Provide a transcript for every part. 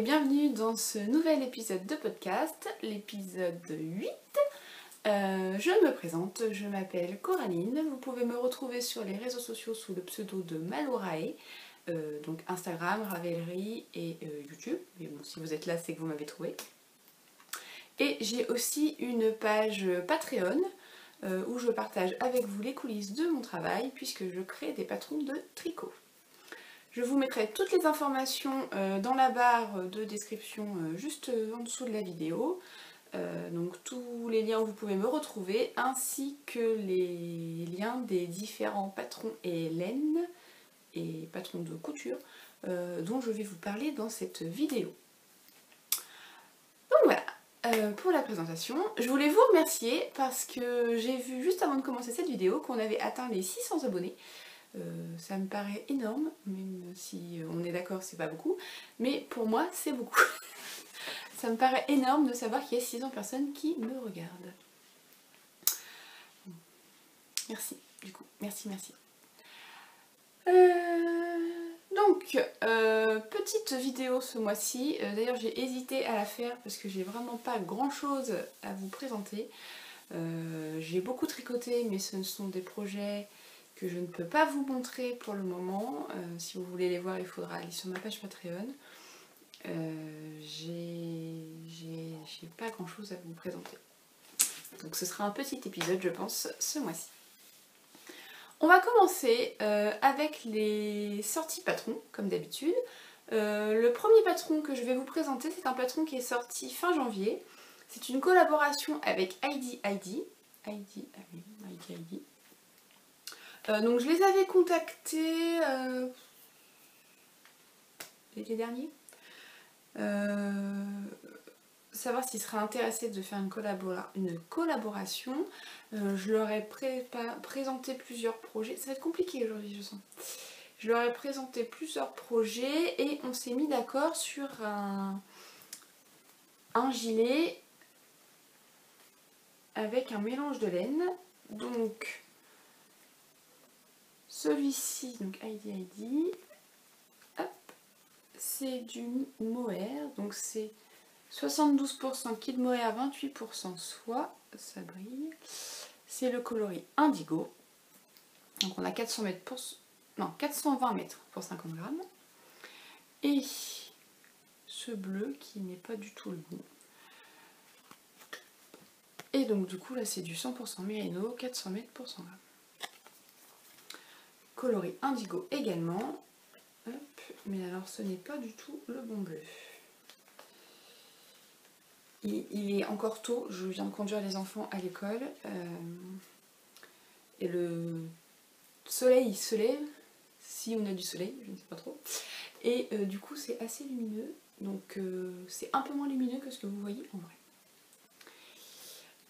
bienvenue dans ce nouvel épisode de podcast, l'épisode 8. Je me présente, je m'appelle Coraline, vous pouvez me retrouver sur les réseaux sociaux sous le pseudo de Malourae, donc Instagram, Ravelry et YouTube, mais bon si vous êtes là c'est que vous m'avez trouvé. Et j'ai aussi une page Patreon où je partage avec vous les coulisses de mon travail puisque je crée des patrons de tricot. Je vous mettrai toutes les informations dans la barre de description juste en dessous de la vidéo. Donc tous les liens où vous pouvez me retrouver, ainsi que les liens des différents patrons et laines et patrons de couture dont je vais vous parler dans cette vidéo. Donc voilà, pour la présentation. Je voulais vous remercier parce que j'ai vu juste avant de commencer cette vidéo qu'on avait atteint les 600 abonnés. Ça me paraît énorme, même si on est d'accord c'est pas beaucoup, mais pour moi c'est beaucoup. Ça me paraît énorme de savoir qu'il y a 600 personnes qui me regardent. Merci, du coup, merci. Donc, petite vidéo ce mois-ci, d'ailleurs j'ai hésité à la faire parce que j'ai vraiment pas grand chose à vous présenter. J'ai beaucoup tricoté mais ce sont des projets que je ne peux pas vous montrer pour le moment. Si vous voulez les voir, il faudra aller sur ma page Patreon. J'ai pas grand chose à vous présenter. Donc ce sera un petit épisode, je pense, ce mois-ci. On va commencer avec les sorties patrons, comme d'habitude. Le premier patron que je vais vous présenter, c'est un patron qui est sorti fin janvier. C'est une collaboration avec Heidi. Donc je les avais contactés l'été dernier, savoir s'ils seraient intéressés de faire une collaboration. Je leur ai présenté plusieurs projets. Ça va être compliqué aujourd'hui, je sens. Je leur ai présenté plusieurs projets et on s'est mis d'accord sur un gilet avec un mélange de laine. Donc celui-ci, donc Heidi, hop, c'est du mohair, donc c'est 72% kid mohair, 28% soie, ça brille. C'est le coloris indigo. Donc on a 420 mètres pour 50 grammes. Et ce bleu qui n'est pas du tout le bon. Et donc du coup là c'est du 100% mérino, 400 mètres pour 100 grammes. Coloris indigo également. Hop. Mais alors ce n'est pas du tout le bon bleu. Il est encore tôt, je viens de conduire les enfants à l'école et le soleil se lève, si on a du soleil, je ne sais pas trop, et du coup c'est assez lumineux, donc c'est un peu moins lumineux que ce que vous voyez en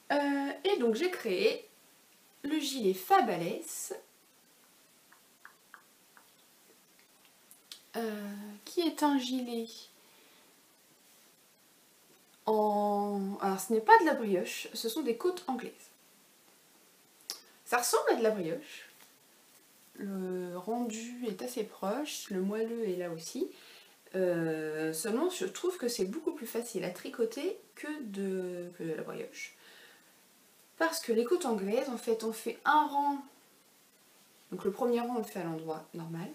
vrai. Et donc j'ai créé le gilet Fabalès, qui est un gilet alors ce n'est pas de la brioche, ce sont des côtes anglaises. Ça ressemble à de la brioche. Le rendu est assez proche, le moelleux est là aussi. Seulement je trouve que c'est beaucoup plus facile à tricoter que de la brioche. Parce que les côtes anglaises, en fait, on fait un rang. Donc le premier rang on le fait à l'endroit normal.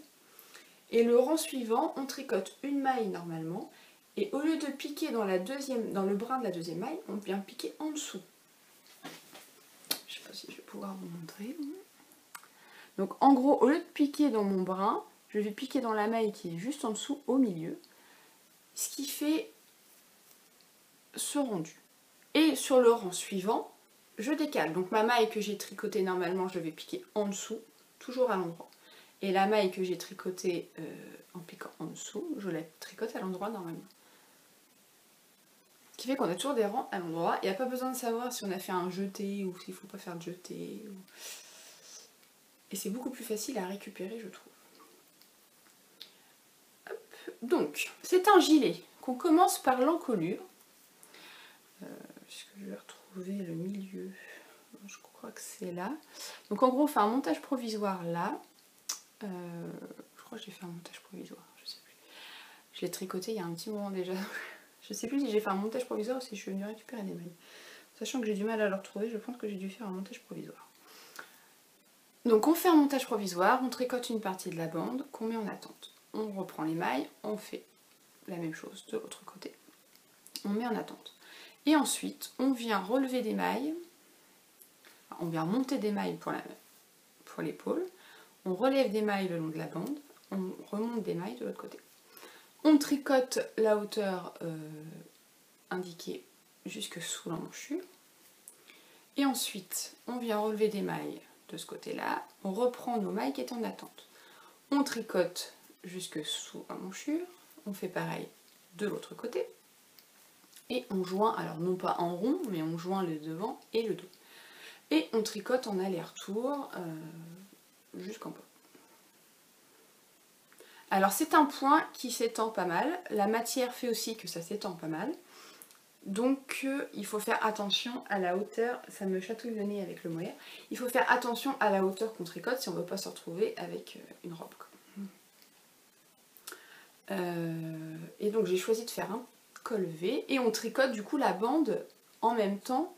Et le rang suivant, on tricote une maille normalement. Et au lieu de piquer dans le brin de la deuxième maille, on vient piquer en dessous. Je ne sais pas si je vais pouvoir vous montrer. Donc en gros, au lieu de piquer dans mon brin, je vais piquer dans la maille qui est juste en dessous, au milieu. Ce qui fait ce rendu. Et sur le rang suivant, je décale. Donc ma maille que j'ai tricotée normalement, je vais piquer en dessous, toujours à l'endroit. Et la maille que j'ai tricotée en piquant en dessous, je la tricote à l'endroit normalement. Ce qui fait qu'on a toujours des rangs à l'endroit. Il n'y a pas besoin de savoir si on a fait un jeté ou s'il ne faut pas faire de jeté. Et c'est beaucoup plus facile à récupérer, je trouve. Hop. Donc, c'est un gilet qu'on commence par l'encolure. Puisque je vais retrouver le milieu. Je crois que c'est là. Donc en gros, on fait un montage provisoire là. Je crois que j'ai fait un montage provisoire, je sais plus. Je l'ai tricoté il y a un petit moment déjà. Je sais plus si j'ai fait un montage provisoire ou si je suis venue récupérer des mailles. Sachant que j'ai du mal à le retrouver, je pense que j'ai dû faire un montage provisoire. Donc on fait un montage provisoire, on tricote une partie de la bande qu'on met en attente. On reprend les mailles, on fait la même chose de l'autre côté. On met en attente. Et ensuite, on vient relever des mailles, on vient monter des mailles pour l'épaule, on relève des mailles le long de la bande, on remonte des mailles de l'autre côté. On tricote la hauteur indiquée jusque sous l'emmanchure. Et ensuite, on vient relever des mailles de ce côté-là, on reprend nos mailles qui est en attente. On tricote jusque sous l'emmanchure, on fait pareil de l'autre côté. Et on joint, alors non pas en rond, mais on joint le devant et le dos. Et on tricote en aller-retour jusqu'en bas. Alors c'est un point qui s'étend pas mal, la matière fait aussi que ça s'étend pas mal. Donc il faut faire attention à la hauteur, ça me chatouille le nez avec le mohair, il faut faire attention à la hauteur qu'on tricote si on ne veut pas se retrouver avec une robe. Et donc j'ai choisi de faire un col V et on tricote du coup la bande en même temps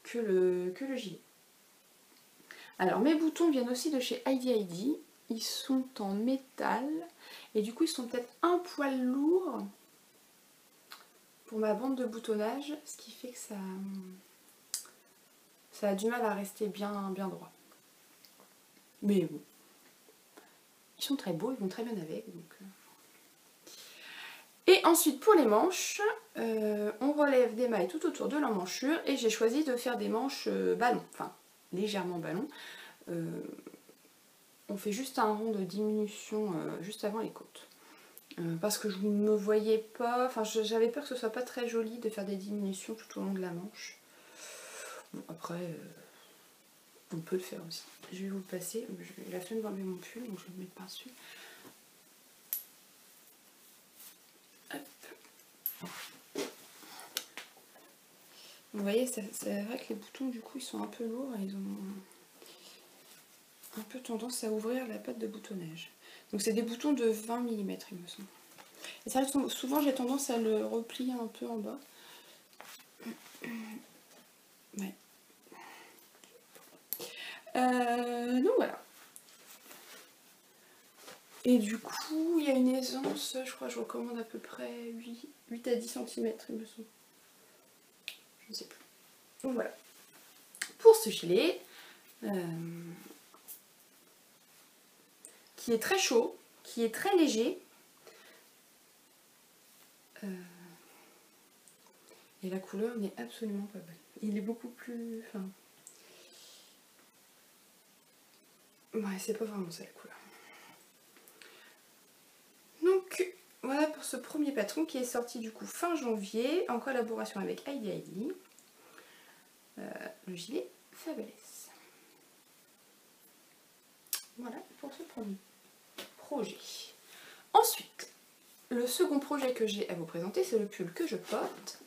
que le gilet. Alors mes boutons viennent aussi de chez Heidi Heidi, ils sont en métal et du coup ils sont peut-être un poil lourds pour ma bande de boutonnage, ce qui fait que ça a du mal à rester bien droit. Mais bon, ils sont très beaux, ils vont très bien avec. Donc. Et ensuite pour les manches, on relève des mailles tout autour de l'emmanchure et j'ai choisi de faire des manches ballon, enfin légèrement ballon. On fait juste un rond de diminution juste avant les côtes. Parce que je ne me voyais pas, enfin j'avais peur que ce soit pas très joli de faire des diminutions tout au long de la manche. Bon, après, on peut le faire aussi. Je vais vous le passer, j'ai la flemme d'enlever mon pull, donc je vais le mettre par-dessus. Vous voyez, c'est vrai que les boutons du coup ils sont un peu lourds et ils ont un peu tendance à ouvrir la patte de boutonnage. Donc c'est des boutons de 20 mm il me semble. Et ça, souvent j'ai tendance à le replier un peu en bas. Ouais. Donc voilà. Et du coup, il y a une aisance, je crois que je recommande à peu près 8 à 10 cm il me semble. Je ne sais plus. Donc voilà. Pour ce gilet, qui est très chaud, qui est très léger, et la couleur n'est absolument pas bonne. Il est beaucoup plus... Enfin... Ouais, c'est pas vraiment ça la couleur. Donc voilà pour ce premier patron qui est sorti du coup fin janvier en collaboration avec Heidi Heidi. Le gilet Fabulous. Voilà pour ce premier projet. Ensuite, le second projet que j'ai à vous présenter, c'est le pull que je porte.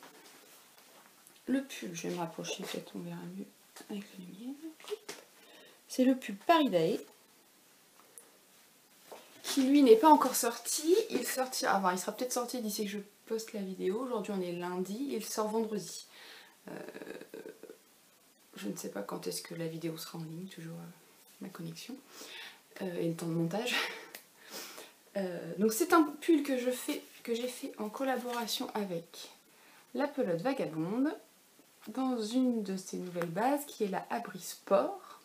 Le pull, je vais me rapprocher, peut-être on verra mieux avec la lumière. C'est le pull Paridae, qui lui n'est pas encore sorti. Il sortira, enfin, il sera peut-être sorti d'ici que je poste la vidéo. Aujourd'hui on est lundi, il sort vendredi. Je ne sais pas quand est-ce que la vidéo sera en ligne, toujours ma connexion et le temps de montage. Donc c'est un pull que j'ai fait en collaboration avec la pelote vagabonde dans une de ses nouvelles bases qui est la Abri Sport.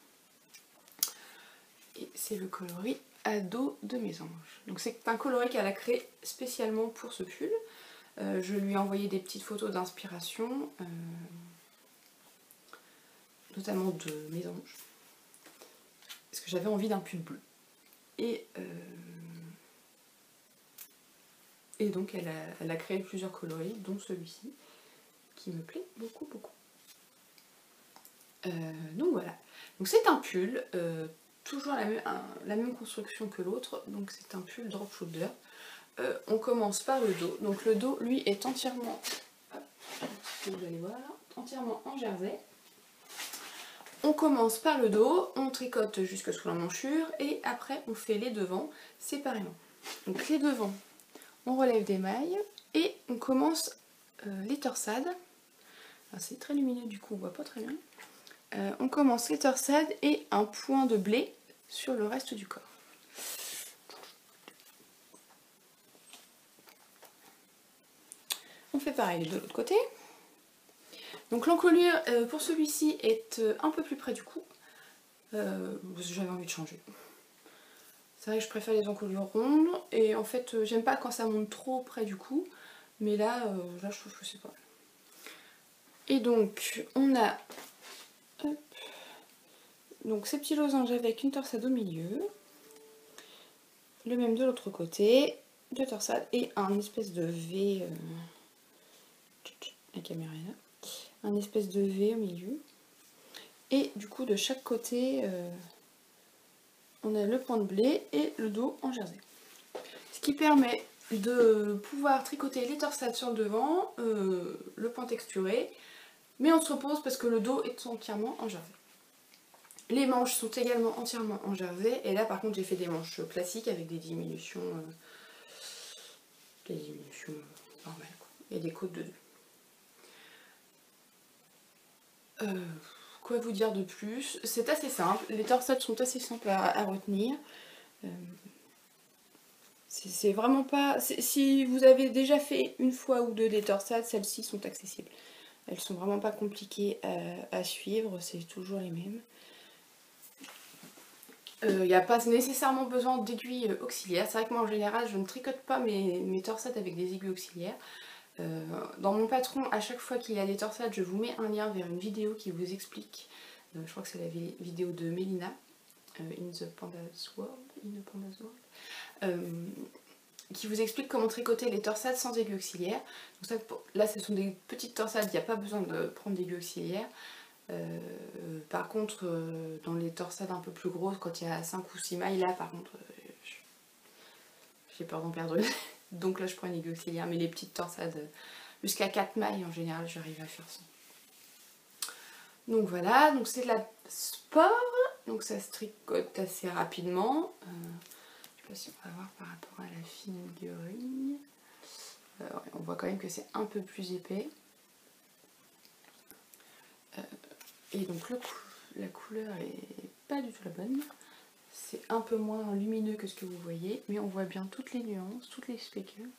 Et c'est le coloris Ado de Mésange. Donc c'est un coloris qu'elle a créé spécialement pour ce pull. Je lui ai envoyé des petites photos d'inspiration, notamment de Mésange, parce que j'avais envie d'un pull bleu. Et donc elle a créé plusieurs coloris, dont celui-ci, qui me plaît beaucoup. Donc voilà. Donc c'est un pull, toujours la même construction que l'autre, donc c'est un pull drop shoulder. On commence par le dos. Donc le dos, lui, est entièrement, vous allez voir, entièrement en jersey. On commence par le dos, on tricote jusque sous l'emmanchure et après on fait les devants séparément. Donc les devants, on relève des mailles et on commence les torsades. C'est très lumineux du coup on voit pas très bien. On commence les torsades et un point de blé sur le reste du corps. On fait pareil de l'autre côté. Donc l'encolure pour celui-ci est un peu plus près du cou. J'avais envie de changer. C'est vrai que je préfère les encolures rondes et en fait j'aime pas quand ça monte trop près du cou. Mais là, je trouve que c'est pas mal. Et donc on a donc ces petits losanges avec une torsade au milieu. Le même de l'autre côté. Deux torsades et un espèce de V. La caméra est là. Un espèce de V au milieu. Et du coup de chaque côté on a le point de blé et le dos en jersey. Ce qui permet de pouvoir tricoter les torsades sur le devant, le point texturé, mais on se repose parce que le dos est entièrement en jersey. Les manches sont également entièrement en jersey et là par contre j'ai fait des manches classiques avec des diminutions normales quoi, et des côtes de deux. Quoi vous dire de plus? C'est assez simple, les torsades sont assez simples à retenir. C'est vraiment pas... Si vous avez déjà fait une fois ou deux des torsades, celles-ci sont accessibles. Elles sont vraiment pas compliquées à suivre, c'est toujours les mêmes. Il n'y a pas nécessairement besoin d'aiguilles auxiliaires. C'est vrai que moi en général je ne tricote pas mes torsades avec des aiguilles auxiliaires. Dans mon patron, à chaque fois qu'il y a des torsades, je vous mets un lien vers une vidéo qui vous explique. Je crois que c'est la vidéo de Mélina, In the Panda's World. Qui vous explique comment tricoter les torsades sans aiguilles auxiliaires. Donc ça, là ce sont des petites torsades, il n'y a pas besoin de prendre d'aiguilles auxiliaires. Par contre dans les torsades un peu plus grosses, quand il y a 5 ou 6 mailles, là par contre j'ai peur d'en perdre une. Donc là je prends une aiguille auxiliaire, mais les petites torsades jusqu'à 4 mailles en général j'arrive à faire ça. Donc voilà, donc c'est de la sport, donc ça se tricote assez rapidement. Je sais pas si on va voir par rapport à la figurine. On voit quand même que c'est un peu plus épais. Et donc la couleur est pas du tout la bonne. C'est un peu moins lumineux que ce que vous voyez, mais on voit bien toutes les nuances, toutes les spécules.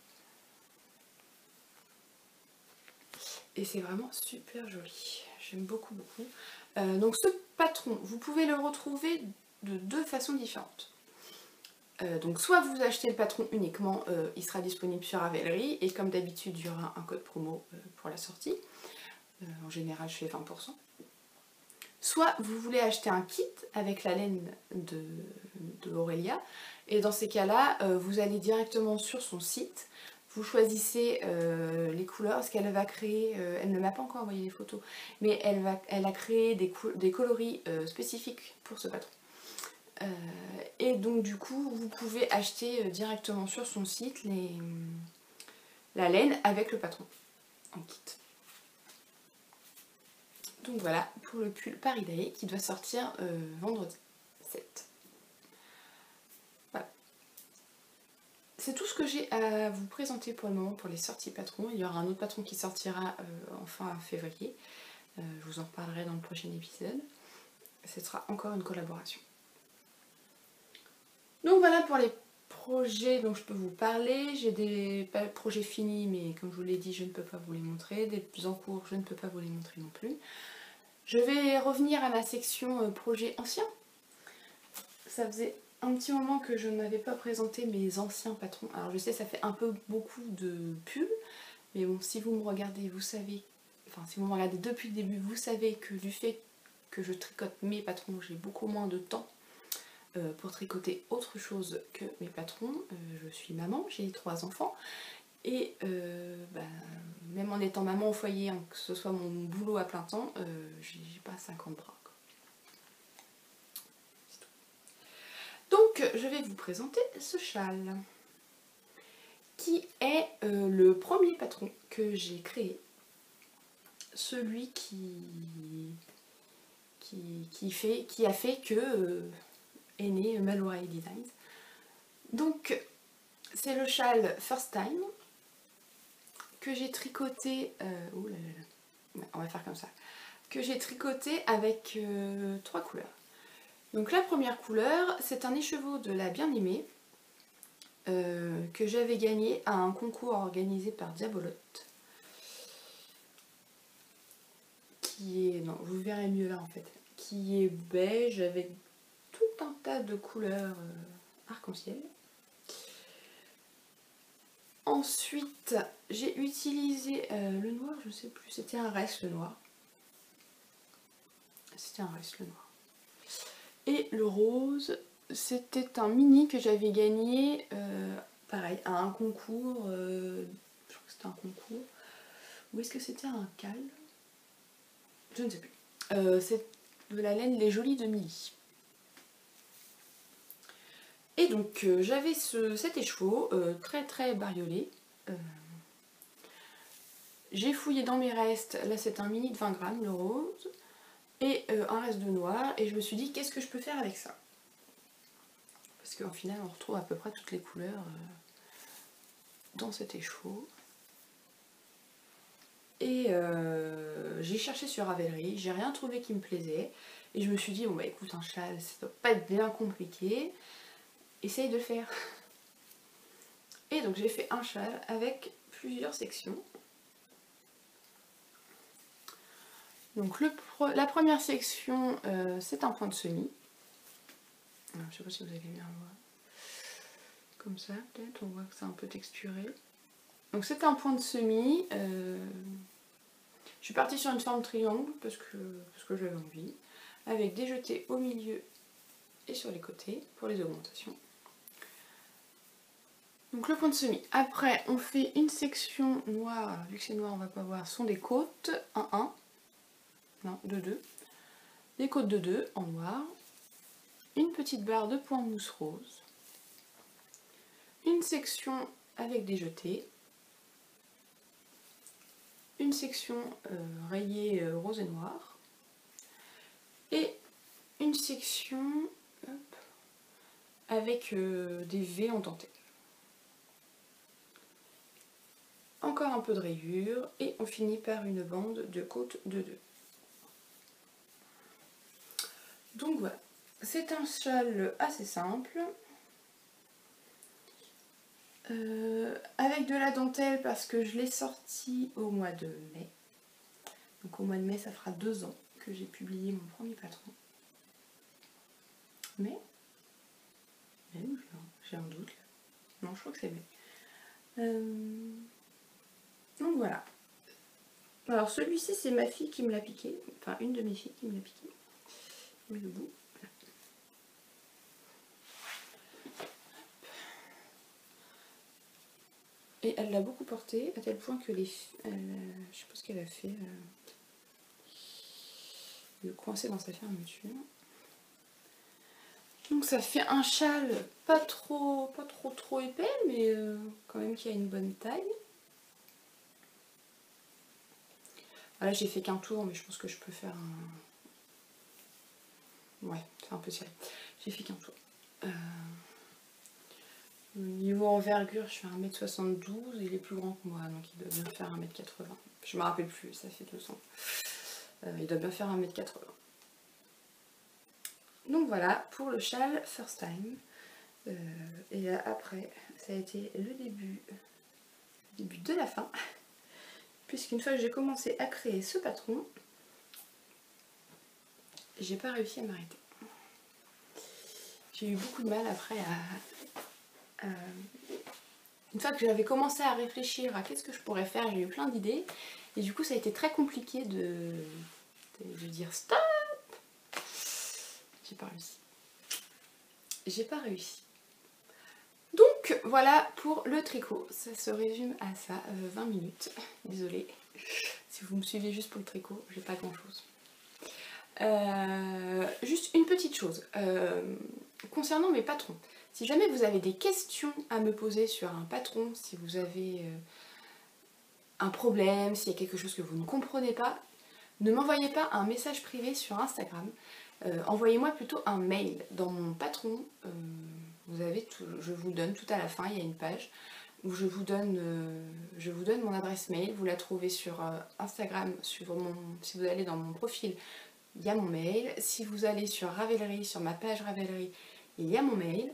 Et c'est vraiment super joli. J'aime beaucoup, beaucoup. Donc ce patron, vous pouvez le retrouver de deux façons différentes. Donc soit vous achetez le patron uniquement, il sera disponible sur Ravelry et comme d'habitude il y aura un code promo pour la sortie. En général je fais 20%. Soit vous voulez acheter un kit avec la laine de Aurélia et dans ces cas-là vous allez directement sur son site, vous choisissez les couleurs parce qu'elle va créer, elle ne m'a pas encore envoyé les photos, mais elle a créé des coloris spécifiques pour ce patron. Et donc du coup vous pouvez acheter directement sur son site la laine avec le patron en kit. Donc voilà pour le pull Paris Day qui doit sortir vendredi 7. Voilà. C'est tout ce que j'ai à vous présenter pour le moment pour les sorties patrons. Il y aura un autre patron qui sortira en fin février. Je vous en reparlerai dans le prochain épisode. Ce sera encore une collaboration. Donc voilà pour les projets dont je peux vous parler. J'ai des projets finis, mais comme je vous l'ai dit, je ne peux pas vous les montrer. Des en cours, je ne peux pas vous les montrer non plus. Je vais revenir à ma section projets anciens. Ça faisait un petit moment que je n'avais pas présenté mes anciens patrons. Alors je sais, ça fait un peu beaucoup de pulls, mais bon, si vous me regardez, vous savez, enfin si vous me regardez depuis le début, vous savez que du fait que je tricote mes patrons, j'ai beaucoup moins de temps pour tricoter autre chose que mes patrons. Je suis maman, j'ai 3 enfants et même en étant maman au foyer, hein, que ce soit mon boulot à plein temps, j'ai pas 50 bras. Donc je vais vous présenter ce châle qui est le premier patron que j'ai créé, celui qui a fait que est né Malouraï Designs. Donc c'est le châle First Time que j'ai tricoté, ouh là là là. Ouais, on va faire comme ça, que j'ai tricoté avec 3 couleurs. Donc la première couleur, c'est un écheveau de la Bien-Aimée que j'avais gagné à un concours organisé par Diabolotte. Qui est, non, vous verrez mieux là en fait, qui est beige avec tout un tas de couleurs arc-en-ciel. Ensuite, j'ai utilisé le noir, je sais plus, c'était un reste le noir. C'était un reste le noir. Et le rose, c'était un mini que j'avais gagné, pareil, à un concours, je crois que c'était un concours, ou est-ce que c'était un cal? Je ne sais plus. C'est de la laine Les Jolies de Milly. Et donc j'avais cet écheveau très très bariolé. J'ai fouillé dans mes restes, là c'est un mini de 20 grammes, le rose, et un reste de noir, et je me suis dit qu'est-ce que je peux faire avec ça? Parce qu'au final on retrouve à peu près toutes les couleurs dans cet écheveau. Et j'ai cherché sur Ravelry, j'ai rien trouvé qui me plaisait, et je me suis dit bon bah écoute, un châle ça doit pas être bien compliqué, essaye de le faire. Et donc j'ai fait un châle avec plusieurs sections. Donc la première section, c'est un point de semis. Alors, je sais pas si vous allez bien voir. Comme ça, peut-être, on voit que c'est un peu texturé. Donc c'est un point de semis. Je suis partie sur une forme triangle parce que j'avais envie. Avec des jetés au milieu et sur les côtés pour les augmentations. Donc le point de semis. Après, on fait une section noire. Alors, vu que c'est noir, on va pas voir. Ce sont des côtes 1-1. Non, 2-2. Des côtes de 2 en noir. Une petite barre de point mousse rose. Une section avec des jetés. Une section rayée rose et noir. Et une section hop, avec des V en dentelle. Encore un peu de rayure et on finit par une bande de côte de 2. Donc voilà, c'est un châle assez simple. Avec de la dentelle parce que je l'ai sorti au mois de mai. Donc au mois de mai, ça fera 2 ans que j'ai publié mon premier patron. Mais j'ai un doute là. Non, je crois que c'est mai. Donc voilà. Alors celui-ci, c'est ma fille qui me l'a piqué. Enfin, une de mes filles qui me l'a piqué. Mais le bout. Et elle l'a beaucoup porté, à tel point que je sais pas ce qu'elle a fait, le coincer dans sa fermeture. Donc ça fait un châle pas trop épais, mais quand même qui a une bonne taille. Là j'ai fait qu'un tour, mais je pense que je peux faire un... Ouais, c'est un peu serré. J'ai fait qu'un tour. Niveau envergure, je fais 1m72, il est plus grand que moi, donc il doit bien faire 1m80. Je me rappelle plus, ça fait 2 ans. Il doit bien faire 1m80. Donc voilà, pour le châle First Time. Et là, après, ça a été le début de la fin. Puisqu'une fois que j'ai commencé à créer ce patron, j'ai pas réussi à m'arrêter. J'ai eu beaucoup de mal après à... Une fois que j'avais commencé à réfléchir à qu'est-ce que je pourrais faire, j'ai eu plein d'idées. Et du coup, ça a été très compliqué de dire stop. J'ai pas réussi. J'ai pas réussi. Donc voilà pour le tricot, ça se résume à ça, 20 minutes, désolée, si vous me suivez juste pour le tricot, j'ai pas grand chose. Juste une petite chose, concernant mes patrons, si jamais vous avez des questions à me poser sur un patron, si vous avez un problème, s'il y a quelque chose que vous ne comprenez pas, ne m'envoyez pas un message privé sur Instagram, envoyez-moi plutôt un mail dans mon patron. vous avez tout, je vous donne tout à la fin, il y a une page où je vous donne mon adresse mail. Vous la trouvez sur Instagram, si vous allez dans mon profil, il y a mon mail. Si vous allez sur Ravelry, sur ma page Ravelry, il y a mon mail.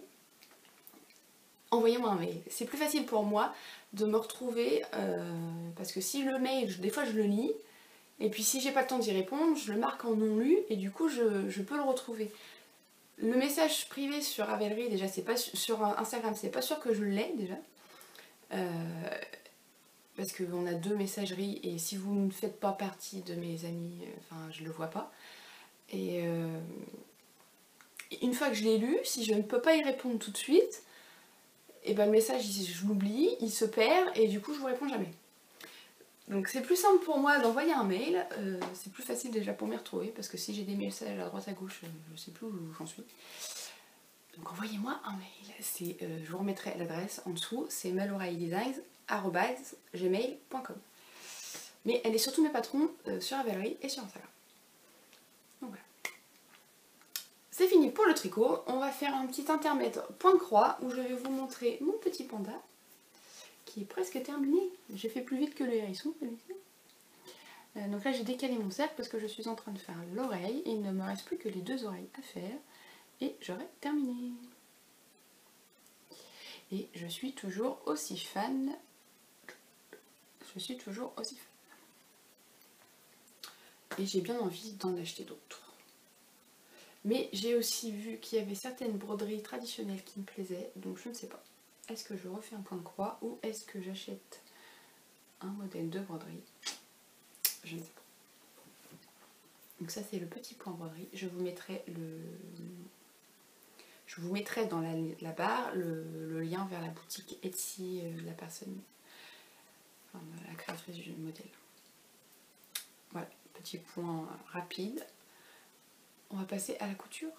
Envoyez-moi un mail. C'est plus facile pour moi de me retrouver, parce que si le mail, des fois je le lis, et puis si j'ai pas le temps d'y répondre, je le marque en non lu, et du coup je peux le retrouver. Le message privé sur Ravelry, déjà, c'est pas sur Instagram, c'est pas sûr que je l'ai déjà. Parce qu'on a 2 messageries, et si vous ne faites pas partie de mes amis, enfin je le vois pas. Et une fois que je l'ai lu, si je ne peux pas y répondre tout de suite, et ben le message, je l'oublie, il se perd, et du coup je vous réponds jamais. Donc c'est plus simple pour moi d'envoyer un mail, c'est plus facile déjà pour m'y retrouver, parce que si j'ai des messages à droite à gauche, je sais plus où j'en suis. Donc envoyez-moi un mail, je vous remettrai l'adresse en dessous, c'est maloraidesigns@gmail.com. Mais elle est sur tous mes patrons sur Ravelry et sur Instagram. Donc voilà. C'est fini pour le tricot, on va faire un petit intermède point de croix où je vais vous montrer mon petit panda qui est presque terminé. J'ai fait plus vite que le hérisson celui-ci. Donc là j'ai décalé mon cercle parce que je suis en train de faire l'oreille et il ne me reste plus que les 2 oreilles à faire et j'aurai terminé. Et je suis toujours aussi fan. Et j'ai bien envie d'en acheter d'autres. Mais j'ai aussi vu qu'il y avait certaines broderies traditionnelles qui me plaisaient, donc je ne sais pas. Est-ce que je refais un point de croix ou est-ce que j'achète un modèle de broderie? Je ne sais pas. Donc ça c'est le petit point broderie. Je vous mettrai dans la barre le lien vers la boutique Etsy, la personne, enfin, la créatrice du modèle. Voilà, petit point rapide. On va passer à la couture.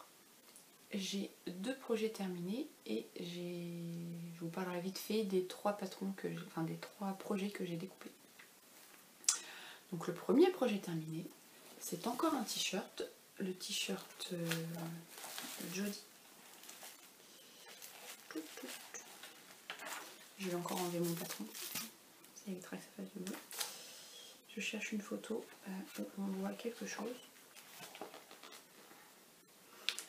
J'ai 2 projets terminés et je vous parlerai vite fait des 3 patrons des 3 projets que j'ai découpés. Donc le premier projet terminé, c'est encore un t-shirt, le t-shirt Jody. Je vais encore enlever mon patron, ça évitera que ça fasse du bruit. Je cherche une photo où on voit quelque chose.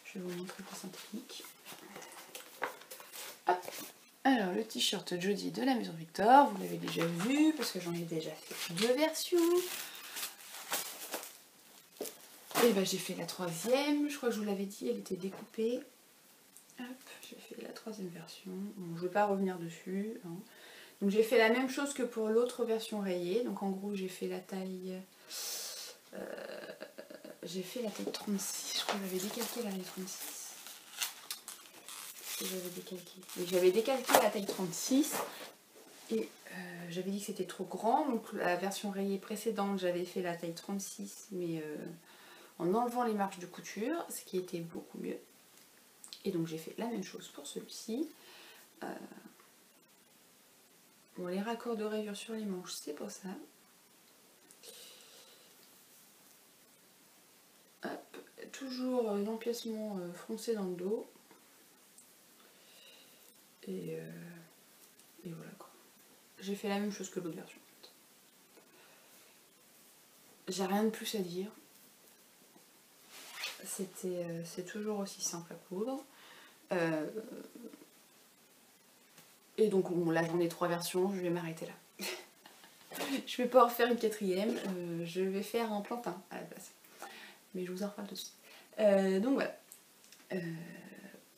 Je vais vous montrer pour sa technique. Hop. Alors le t-shirt Jody de la Maison Victor, vous l'avez déjà vu parce que j'en ai déjà fait 2 versions. Et ben j'ai fait la 3e, je crois que je vous l'avais dit, elle était découpée. Hop, j'ai fait la 3e version. Bon, je ne vais pas revenir dessus. Hein. Donc j'ai fait la même chose que pour l'autre version rayée. Donc en gros j'ai fait la taille. J'ai fait la taille 36, je crois que j'avais décalqué la taille 36. J'avais décalqué la taille 36 et j'avais dit que c'était trop grand. Donc la version rayée précédente, j'avais fait la taille 36, mais en enlevant les marges de couture, ce qui était beaucoup mieux. Et donc j'ai fait la même chose pour celui-ci. Bon, les raccords de rayures sur les manches, c'est pour ça. Hop, toujours l'empiècement froncé dans le dos. Et voilà quoi. J'ai fait la même chose que l'autre version. J'ai rien de plus à dire. C'est toujours aussi simple à coudre. Et donc bon, là j'en ai 3 versions, je vais m'arrêter là. Je vais pas en faire une 4e, je vais faire un plantain à la place. Mais je vous en reparle tout de suite. Donc voilà.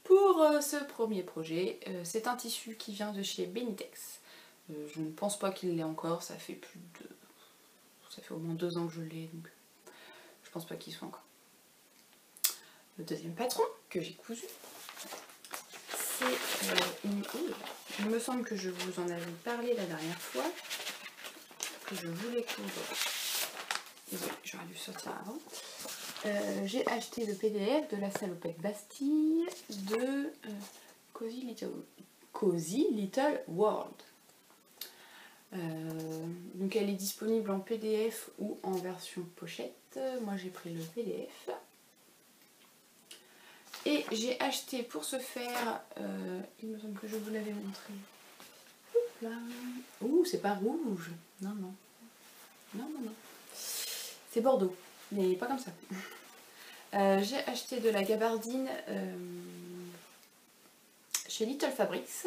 Pour ce premier projet, c'est un tissu qui vient de chez Benitex. Je ne pense pas qu'il l'ait encore, ça fait au moins 2 ans que je l'ai, donc je pense pas qu'il soit encore. Le deuxième patron que j'ai cousu, c'est une houle. Il me semble que je vous en avais parlé la dernière fois, que je voulais coudre. J'aurais dû sortir avant. J'ai acheté le PDF de la salopette Bastille de Cozy Little World. Donc elle est disponible en PDF ou en version pochette. Moi j'ai pris le PDF. Et j'ai acheté pour ce faire, il me semble que je vous l'avais montré. Là. Ouh, c'est pas rouge. Non, non. Non, non, non. C'est Bordeaux, mais pas comme ça. J'ai acheté de la gabardine chez Little Fabrics.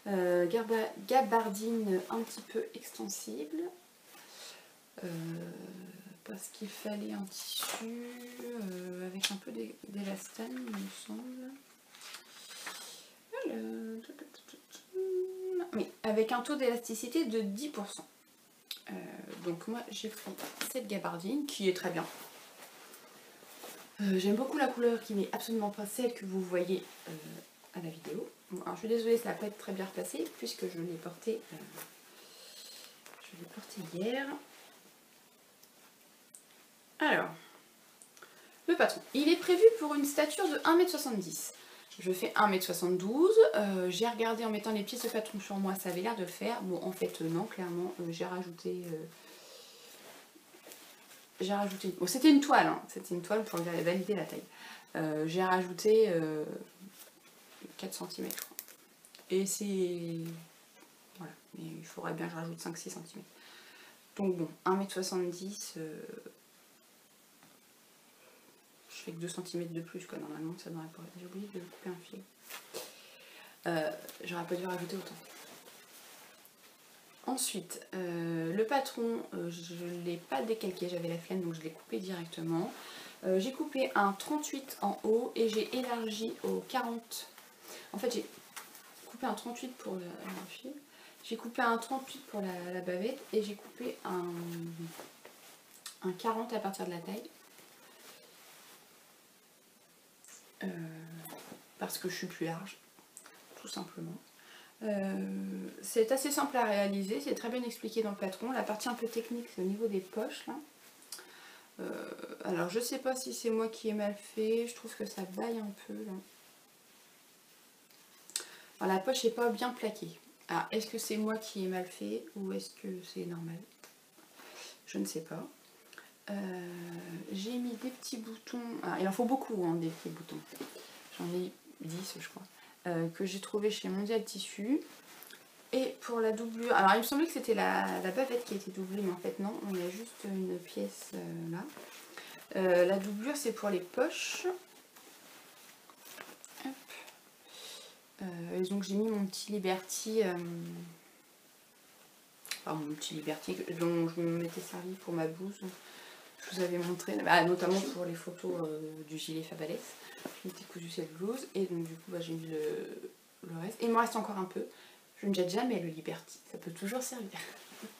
Gabardine un petit peu extensible. Parce qu'il fallait un tissu avec un peu d'élastane, il me semble. Oui, avec un taux d'élasticité de 10%. Donc moi j'ai pris cette gabardine qui est très bien. J'aime beaucoup la couleur qui n'est absolument pas celle que vous voyez à la vidéo. Bon, alors je suis désolée, ça va pas être très bien replacé puisque je l'ai porté hier. Alors, le patron, il est prévu pour une stature de 1,70 m. Je fais 1,72 m. J'ai regardé en mettant les pièces de patron sur moi, ça avait l'air de le faire. Bon, en fait, non, clairement, j'ai rajouté... Bon, c'était une toile, hein. C'était une toile pour valider la taille. J'ai rajouté 4 cm, je crois. Et c'est... Voilà, mais il faudrait bien que je rajoute 5-6 cm. Donc bon, 1,70 m... Je fais que 2 cm de plus, quoi. Normalement, ça n'aurait pas... J'ai oublié de couper un fil. J'aurais pas dû rajouter autant. Ensuite, le patron, je ne l'ai pas décalqué, j'avais la flemme, donc je l'ai coupé directement. J'ai coupé un 38 en haut et j'ai élargi au 40. En fait, j'ai coupé un 38 pour le fil. J'ai coupé un 38 pour la bavette et j'ai coupé un 40 à partir de la taille. Parce que je suis plus large, tout simplement. C'est assez simple à réaliser, c'est très bien expliqué dans le patron. La partie un peu technique, c'est au niveau des poches là. Alors je sais pas si c'est moi qui ai mal fait, je trouve que ça baille un peu là. Alors, la poche n'est pas bien plaquée. Alors est-ce que c'est moi qui ai mal fait ou est-ce que c'est normal? Je ne sais pas. J'ai mis des petits boutons, alors, il en faut beaucoup hein, des petits boutons. J'en ai 10 je crois. Que j'ai trouvé chez Mondial Tissu. Et pour la doublure, alors il me semblait que c'était la bavette qui était doublée, mais en fait non, il y a juste une pièce là. La doublure c'est pour les poches. Et donc j'ai mis mon petit Liberty, enfin mon petit Liberty dont je m'étais servi pour ma blouse. Je vous avais montré, notamment pour les photos du gilet Fabalès. Je m'étais cousu cette blouse et donc du coup j'ai mis le reste. Et il me reste encore un peu. Je ne jette jamais le Liberty, ça peut toujours servir.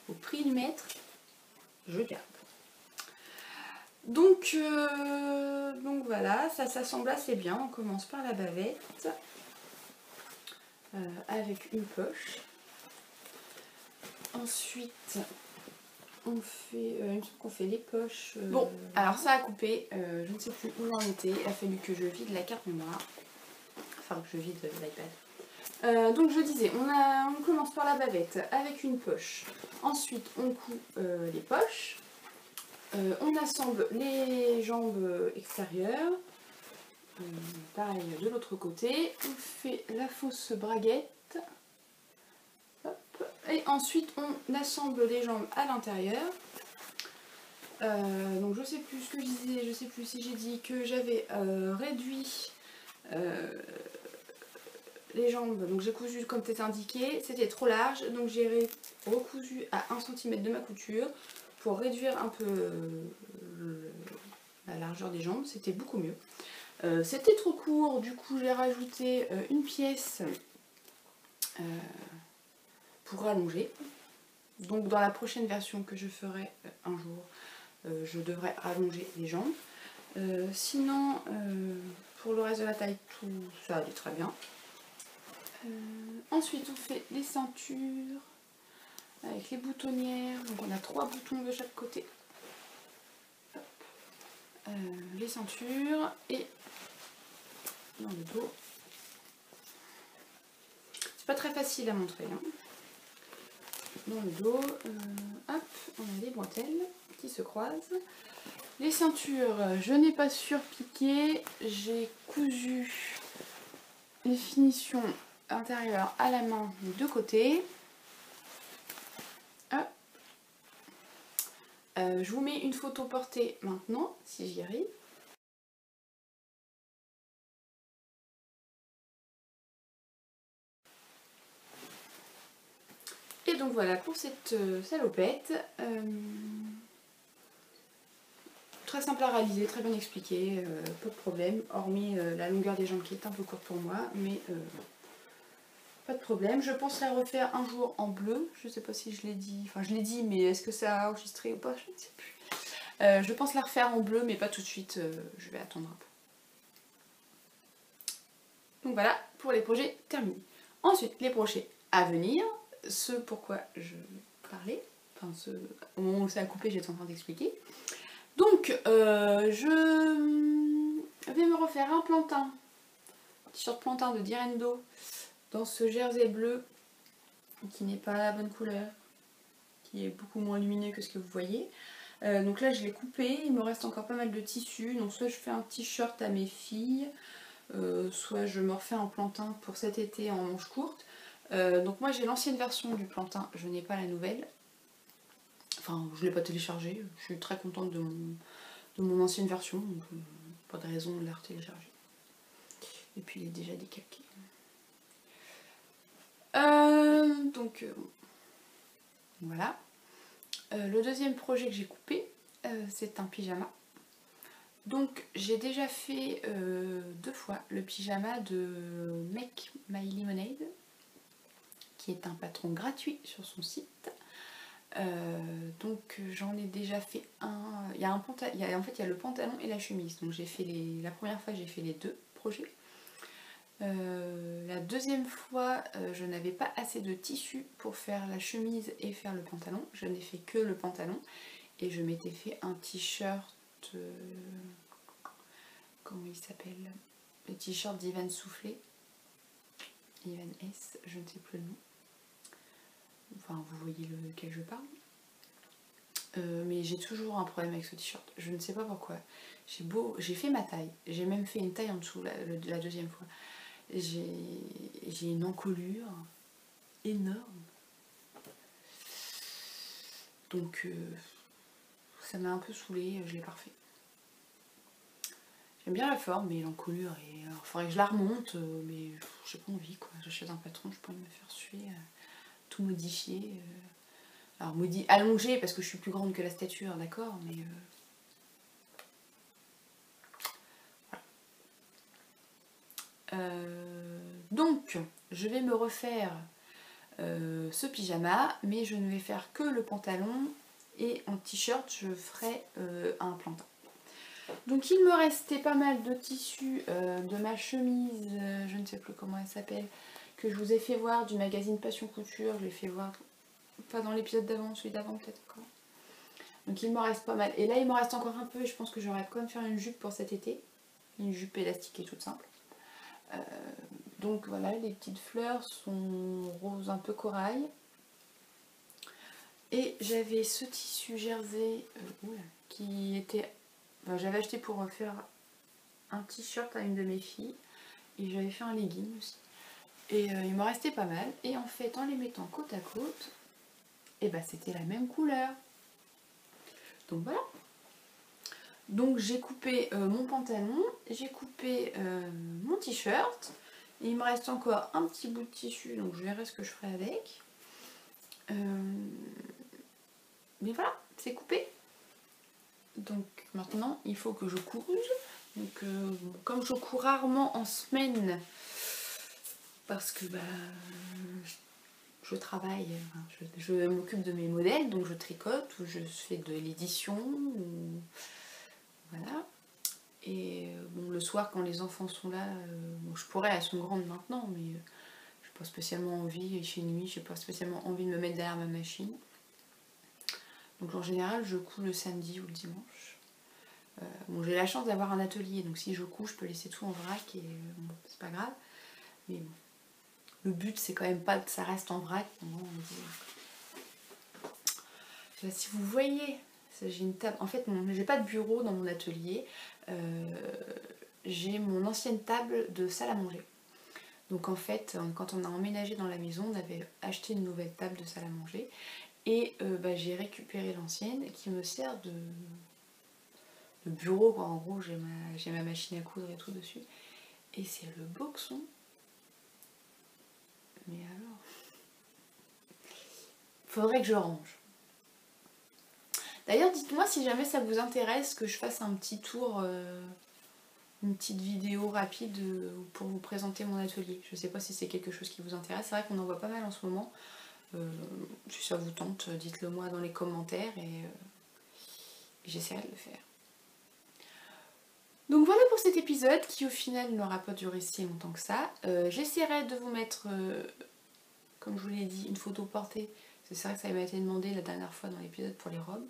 Au prix du mètre, je garde. Donc voilà, ça s'assemble assez bien. On commence par la bavette avec une poche. Ensuite, on fait les poches. Bon, alors ça a coupé, je ne sais plus où j'en étais. Il a fallu que je vide la carte mémoire. Enfin, que je vide l'iPad. Donc je disais, on commence par la bavette avec une poche. Ensuite, on coupe les poches. On assemble les jambes extérieures. Pareil de l'autre côté. On fait la fausse braguette. Hop. Et ensuite, on assemble les jambes à l'intérieur. Donc je sais plus ce que je disais, je sais plus si j'ai dit que j'avais réduit les jambes, donc j'ai cousu comme c'était indiqué, c'était trop large, donc j'ai recousu à 1 cm de ma couture pour réduire un peu la largeur des jambes, c'était beaucoup mieux. C'était trop court, du coup j'ai rajouté une pièce pour rallonger. Donc dans la prochaine version que je ferai un jour, je devrais rallonger les jambes. Sinon, pour le reste de la taille, tout ça allait très bien. Ensuite on fait les ceintures avec les boutonnières, donc on a 3 boutons de chaque côté. Les ceintures et dans le dos. C'est pas très facile à montrer. Hein. Dans le dos, hop, on a les bretelles qui se croisent. Les ceintures, je n'ai pas surpiqué, j'ai cousu les finitions intérieures à la main des deux côtés. Hop. Je vous mets une photo portée maintenant, si j'y arrive. Et donc voilà pour cette salopette. Très simple à réaliser, très bien expliqué, pas de problème, hormis la longueur des jambes qui est un peu courte pour moi, mais pas de problème. Je pense la refaire un jour en bleu, je sais pas si je l'ai dit, enfin je l'ai dit, mais est-ce que ça a enregistré ou pas, je ne sais plus. Je pense la refaire en bleu, mais pas tout de suite, je vais attendre un peu. Donc voilà pour les projets terminés. Ensuite, les projets à venir, ce pourquoi je parlais, enfin au moment où ça a coupé, j'étais en train d'expliquer. Donc, je vais me refaire un plantain, t-shirt plantain de Direndo, dans ce jersey bleu, qui n'est pas la bonne couleur, qui est beaucoup moins lumineux que ce que vous voyez. Donc là, je l'ai coupé, il me reste encore pas mal de tissu, donc soit je fais un t-shirt à mes filles, soit je me refais un plantain pour cet été en manches courtes. Donc moi, j'ai l'ancienne version du plantain, je n'ai pas la nouvelle. Enfin, je ne l'ai pas téléchargée, je suis très contente de mon ancienne version, donc pas de raison de la retélécharger. Et puis il est déjà décalqué. Voilà. Le deuxième projet que j'ai coupé, c'est un pyjama. Donc j'ai déjà fait 2 fois le pyjama de Make My Lemonade, qui est un patron gratuit sur son site. Donc j'en ai déjà fait un. Il y a en fait il y a le pantalon et la chemise. Donc j'ai fait la première fois j'ai fait les 2 projets. La deuxième fois je n'avais pas assez de tissu pour faire la chemise et faire le pantalon. Je n'ai fait que le pantalon et je m'étais fait un t-shirt. Comment il s'appelle? Le t-shirt d'Ivan Soufflé. Ivan S, je ne sais plus le nom. Enfin vous voyez lequel je parle. Mais j'ai toujours un problème avec ce t-shirt, je ne sais pas pourquoi. J'ai fait ma taille, j'ai même fait une taille en dessous la deuxième fois. J'ai une encolure énorme. Donc ça m'a un peu saoulée, je l'ai pas refait. J'aime bien la forme, mais l'encolure, il faudrait que je la remonte, mais j'ai pas envie quoi. J'achète un patron, je peux me faire suer, tout modifier. Alors allongée parce que je suis plus grande que la stature, d'accord, mais donc je vais me refaire ce pyjama, mais je ne vais faire que le pantalon et en t-shirt je ferai un plantain. Donc il me restait pas mal de tissu de ma chemise, je ne sais plus comment elle s'appelle, que je vous ai fait voir du magazine Passion Couture, je l'ai fait voir pas dans l'épisode d'avant, celui d'avant peut-être encore. Donc il me reste pas mal. Et là il me reste encore un peu et je pense que j'aurais quand même faire une jupe pour cet été. Une jupe élastiquée toute simple. Donc voilà, les petites fleurs sont roses un peu corail. Et j'avais ce tissu jersey qui était... Enfin, j'avais acheté pour faire un t-shirt à une de mes filles. Et j'avais fait un legging aussi. Et il me restait pas mal. Et en fait, en les mettant côte à côte, et bah c'était la même couleur. Donc voilà. Donc j'ai coupé mon pantalon, j'ai coupé mon t-shirt. Il me reste encore un petit bout de tissu, donc je verrai ce que je ferai avec. Mais voilà, c'est coupé. Donc maintenant, il faut que je couse. Donc comme je cours rarement en semaine, parce que je travaille, je m'occupe de mes modèles, donc je tricote ou je fais de l'édition. Voilà. Et bon, le soir, quand les enfants sont là, bon, je pourrais, elles sont grandes maintenant, mais je n'ai pas spécialement envie, et chez nuit, je n'ai pas spécialement envie de me mettre derrière ma machine. Donc en général, je couds le samedi ou le dimanche. Bon, j'ai la chance d'avoir un atelier, donc si je couds, je peux laisser tout en vrac et bon, c'est pas grave. Mais bon, le but, c'est quand même pas que ça reste en vrac. Je sais pas si vous voyez J'ai une table, en fait j'ai pas de bureau dans mon atelier, j'ai mon ancienne table de salle à manger. Donc en fait, quand on a emménagé dans la maison, on avait acheté une nouvelle table de salle à manger. Et j'ai récupéré l'ancienne qui me sert de bureau, quoi. En gros, j'ai ma machine à coudre et tout dessus. Et c'est le boxon. Mais alors... Faudrait que je range. D'ailleurs, dites-moi si jamais ça vous intéresse que je fasse un petit tour, une petite vidéo rapide pour vous présenter mon atelier. Je sais pas si c'est quelque chose qui vous intéresse. C'est vrai qu'on en voit pas mal en ce moment. Si ça vous tente, dites-le moi dans les commentaires et j'essaierai de le faire. Donc voilà pour cet épisode qui au final n'aura pas duré si longtemps que ça. J'essaierai de vous mettre, comme je vous l'ai dit, une photo portée. C'est vrai que ça m'a été demandé la dernière fois dans l'épisode pour les robes.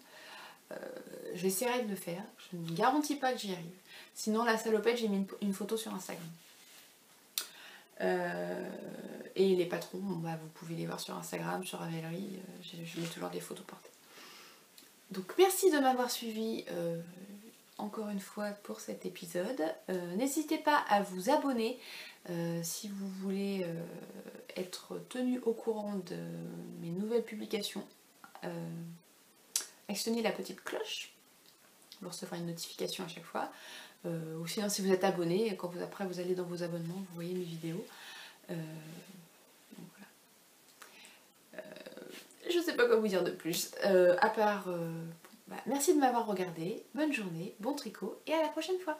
J'essaierai de le faire. Je ne garantis pas que j'y arrive. Sinon la salopette, j'ai mis une photo sur Instagram. Et les patrons, vous pouvez les voir sur Instagram, sur Ravelry, je mets toujours des photos portées. Donc merci de m'avoir suivi encore une fois pour cet épisode. N'hésitez pas à vous abonner si vous voulez être tenu au courant de mes nouvelles publications. Actionnez la petite cloche, vous recevrez une notification à chaque fois. Ou sinon si vous êtes abonné, après vous allez dans vos abonnements, vous voyez mes vidéos. Donc voilà. Je sais pas quoi vous dire de plus, à part merci de m'avoir regardé, bonne journée, bon tricot et à la prochaine fois.